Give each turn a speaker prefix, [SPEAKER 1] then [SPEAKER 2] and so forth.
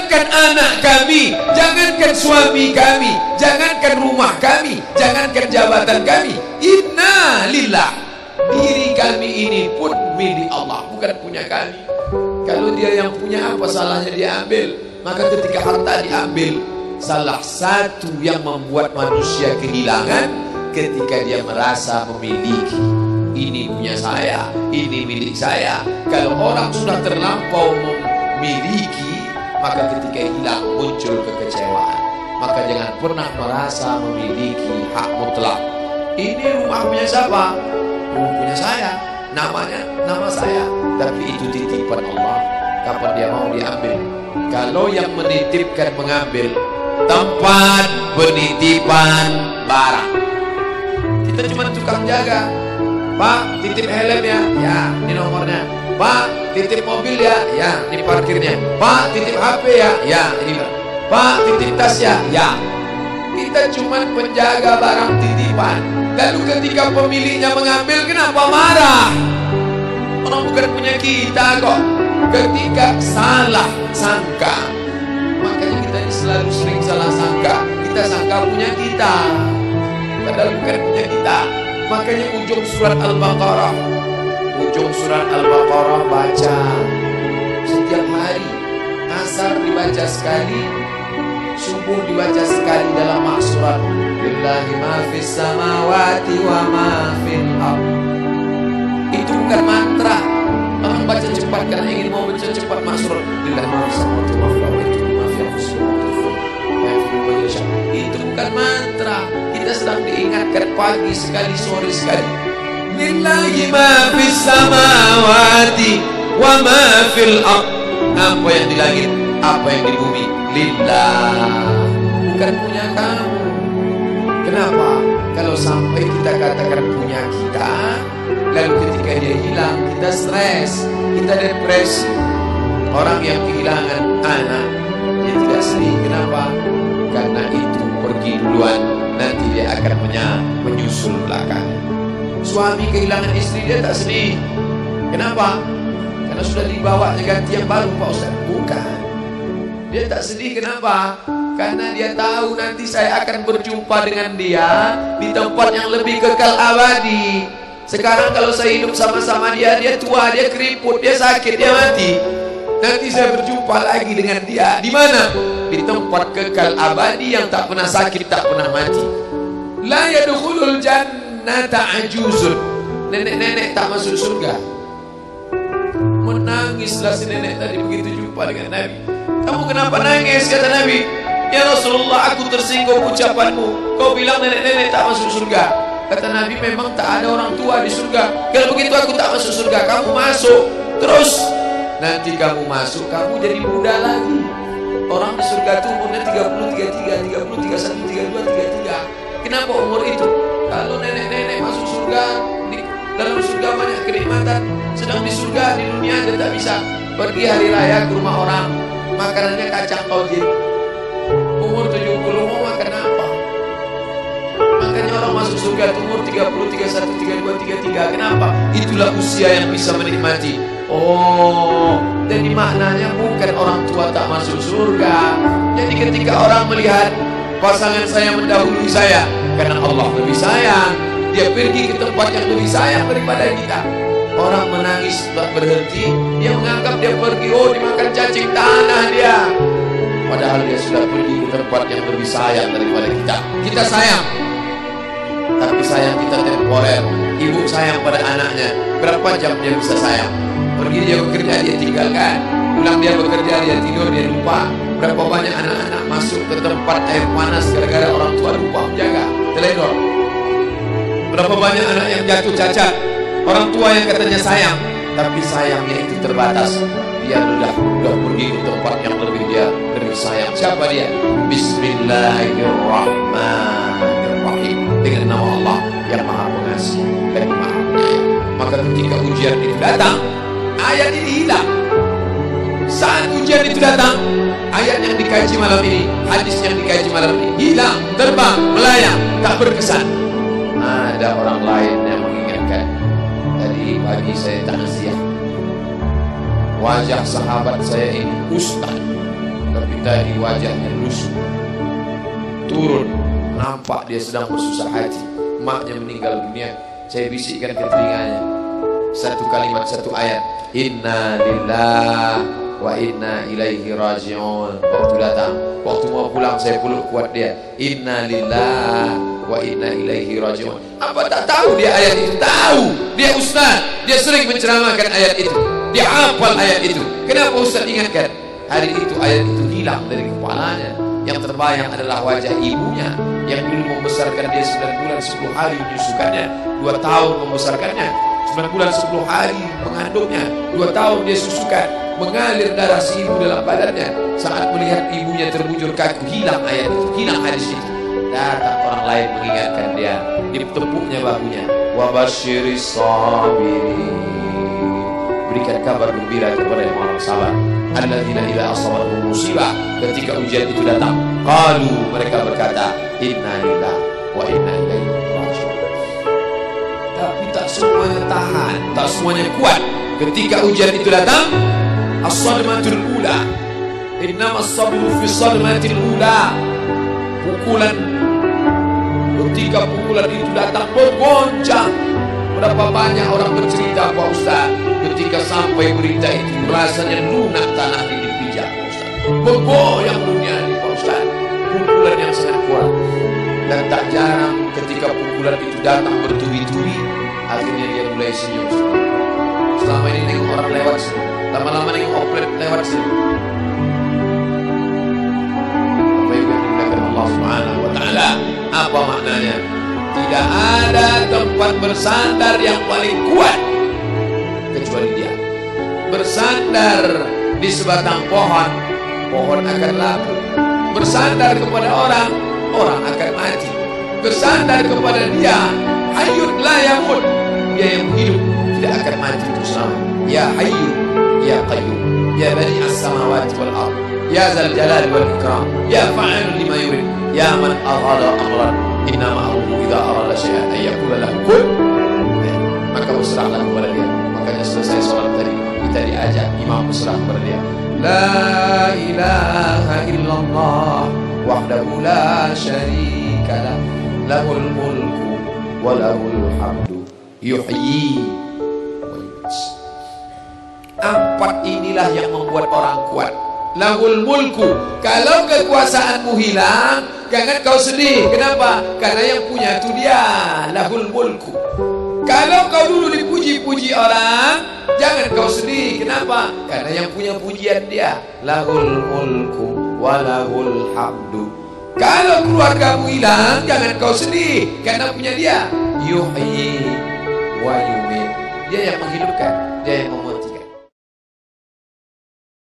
[SPEAKER 1] jangankan anak kami, jangankan suami kami, jangankan rumah kami, jangankan jabatan kami, inna lillah, diri kami ini pun milik Allah, bukan punya kami. Kalau dia yang punya, apa salahnya dia ambil? Maka ketika harta diambil, salah satu yang membuat manusia kehilangan ketika dia merasa memiliki. Ini punya saya, ini milik saya. Kalau orang sudah terlampau memiliki, maka ketika hilang muncul kekecewaan. Maka jangan pernah merasa memiliki hak mutlak. Ini rumah punya siapa? Rumah punya saya, namanya nama saya. Tapi itu titipan Allah, kapan dia mau diambil. Kalau yang menitipkan mengambil, tempat penitipan barang, kita cuma tukang jaga. Pak, titip helm ya, ya, ini nomornya. Pak, titip mobil ya, ya, ini parkirnya. Pak, titip HP ya, ya, ini. Pak, titip tas ya, ya. Kita cuma penjaga barang titipan. Lalu ketika pemiliknya mengambil, kenapa marah? Orang bukan punya kita kok. Ketika salah sangka, makanya kita ini selalu sering salah sangka. Kita sangka punya kita, padahal bukan punya kita. Makanya ujung surat Al-Baqarah, baca setiap hari. Asar dibaca sekali, subuh dibaca sekali dalam maksurat. Lillahi ma fis samawati wa ma fil ardh. Itu bukan mantra. Orang baca cepat karena ingin mau baca cepat maksurat. Lillahi ma fis samawati wa ma fil ardh. Itu bukan mantra. Kita sedang diingatkan pagi sekali, sore sekali. Lillahi ma fis samawati wa ma fil ardh. Apa yang di langit, apa yang di bumi, lillah, bukan punya kamu. Kenapa? Kalau sampai kita katakan punya kita, lalu ketika dia hilang, kita stres, kita depresi. Orang yang kehilangan anak, dia tidak sedih. Kenapa? Karena itu pergi duluan, nanti dia akan menyusul belakang. Suami kehilangan istri, dia tak sedih. Kenapa? Karena sudah dibawa ganti yang baru, Pak Ustaz. Bukan. Dia tak sedih, kenapa? Karena dia tahu nanti saya akan berjumpa dengan dia di tempat yang lebih kekal abadi. Sekarang kalau saya hidup sama-sama dia, dia tua, dia keriput, dia sakit, dia mati. Nanti saya berjumpa lagi dengan dia. Di mana? Di tempat kekal abadi yang tak pernah sakit, tak pernah mati. La yadkhulul jannata ajuzun. Nenek-nenek tak masuk surga. Menangislah si nenek tadi begitu jumpa dengan Nabi. Kamu kenapa nangis? Kata Nabi. Ya Rasulullah, aku tersinggung ucapanmu. Kau bilang nenek-nenek tak masuk surga. Kata Nabi, memang tak ada orang tua di surga. Kalau begitu aku tak masuk surga, kamu masuk. Terus nanti kamu masuk, kamu jadi muda lagi. Orang di surga itu umurnya 30, 33, 30, 31, 32, 33. Kenapa umur itu? Kalau nenek-nenek masuk surga, di dalam surga banyak kenikmatan. Sedang di surga, di dunia dia tak bisa pergi hari raya ke rumah orang, makanannya kacang tojin. Umur 70 mau makan apa? Makanya orang masuk surga umur 30, 31, 32, 33. Kenapa? Itulah usia yang bisa menikmati. Oh, jadi maknanya bukan orang tua tak masuk surga. Jadi ketika orang melihat pasangan saya mendahului saya, karena Allah lebih sayang, dia pergi ke tempat yang lebih sayang daripada kita. Orang menangis tak berhenti, dia menganggap dia pergi, oh dimakan cacing tanah dia. Padahal dia sudah pergi ke tempat yang lebih sayang daripada kita. Kita sayang, tapi sayang kita temporer. Ibu sayang pada anaknya, berapa jam dia bisa sayang? Pergi dia bekerja, dia tinggalkan. Pulang dia bekerja, dia tidur, dia lupa. Berapa banyak anak-anak masuk ke tempat air panas gara-gara orang tua lupa menjaga, teledor. Berapa banyak anak yang jatuh cacat, orang tua yang katanya sayang, tapi sayangnya itu terbatas. Dia sudah pergi ke tempat yang lebih sayang. Siapa dia? Bismillahirrahmanirrahim. Dengan nama Allah yang Maha Pengasih dan Maha Penyayang. Maka ketika ujian itu datang, ayat ini hilang. Saat ujian itu datang, ayat yang dikaji malam ini, hadis yang dikaji malam ini hilang, terbang, melayang, tak berkesan. Ada orang lain yang mengingatkan. Tadi pagi saya takziah, wajah sahabat saya ini ustaz, tapi dari wajahnya lusuh. Turun, nampak dia sedang bersusah hati. Maknya meninggal dunia. Saya bisikkan ke telinganya satu kalimat, satu ayat, inna lillahi wa inna ilaihi raji'un. Waktu datang, waktu mau pulang, saya peluk kuat dia, inna lillahi wa inna ilaihi raji'un. Apa tak tahu dia ayat itu? Tahu. Dia ustaz, dia sering menceramahkan ayat itu, dia hafal ayat itu. Kenapa ustaz ingatkan? Hari itu ayat itu hilang dari kepalanya. Yang terbayang adalah wajah ibunya yang dulu membesarkan dia 9 bulan 10 hari menyusukannya, 2 tahun membesarkannya, 9 bulan 10 hari mengandungnya, 2 tahun dia susukan, mengalir darah si ibu dalam badannya. Saat melihat ibunya terbujur kaku, hilang ayat itu, hilang hadis itu. Datang orang lain mengingatkan dia, ditepuknya bahunya, wa basyiris sabirin, berikan kabar gembira kepada yang orang sabar. Alladzina idza asabatuhum musibah, ketika ujian itu datang, qalu, mereka berkata, inna lillahi wa inna ilaihi raji'un. Tapi tak semuanya tahan, tak semuanya kuat. Ketika ujian itu datang, as-sadmatul ula, innamas sabru fi sadmatil ula. Pukulan, ketika pukulan itu datang bergoncang. Berapa banyak orang bercerita, Pak Ustaz, ketika sampai berita itu rasanya lunak tanah di dipijak, Pak Ustaz. Bergoyang dunia ini, Pak Ustaz. Pukulan yang sangat kuat. Dan tak jarang ketika pukulan itu datang bertubi-tubi, akhirnya dia mulai senyum. Selama ini nengok orang lewat sini, lama-lama nengok oplet lewat sini. Apa yang dimuliakan Allah Subhanahu wa Ta'ala? Apa maknanya? Tidak ada tempat bersandar yang paling kuat kecuali dia. Bersandar di sebatang pohon, pohon akan laku. Bersandar kepada orang, orang akan mati. Bersandar kepada dia, hayyun la yamut, dia yang hidup tidak akan mati terus selama. Ya hayyu ya qayyum, ya bani as-samawati wal ard, ya zal jalal wal ikram, ya fa'alun lima yurid, ya man aghada amran, inna ma'ahu idza arada syai'an ay yaqula lahu kun. Maka berserahlah kepada dia. Makanya selesai sholat tadi kita diajak imam berserah kepada dia. La ilaha illallah wahdahu la syarika lah, lahul mulku wa lahul hamdu yuhyi wa yumiit. 4 inilah yang membuat orang kuat. Lahul mulku, kalau kekuasaanmu hilang, jangan kau sedih. Kenapa? Karena yang punya itu dia. Lahul mulku. Kalau kau dulu dipuji-puji orang, jangan kau sedih. Kenapa? Karena yang punya pujian dia. Lahul mulku walahul hamdu. Kalau keluargamu hilang, jangan kau sedih, karena punya dia. Yuhyi wa yumiit. Dia yang menghidupkan, dia yang memutihkan.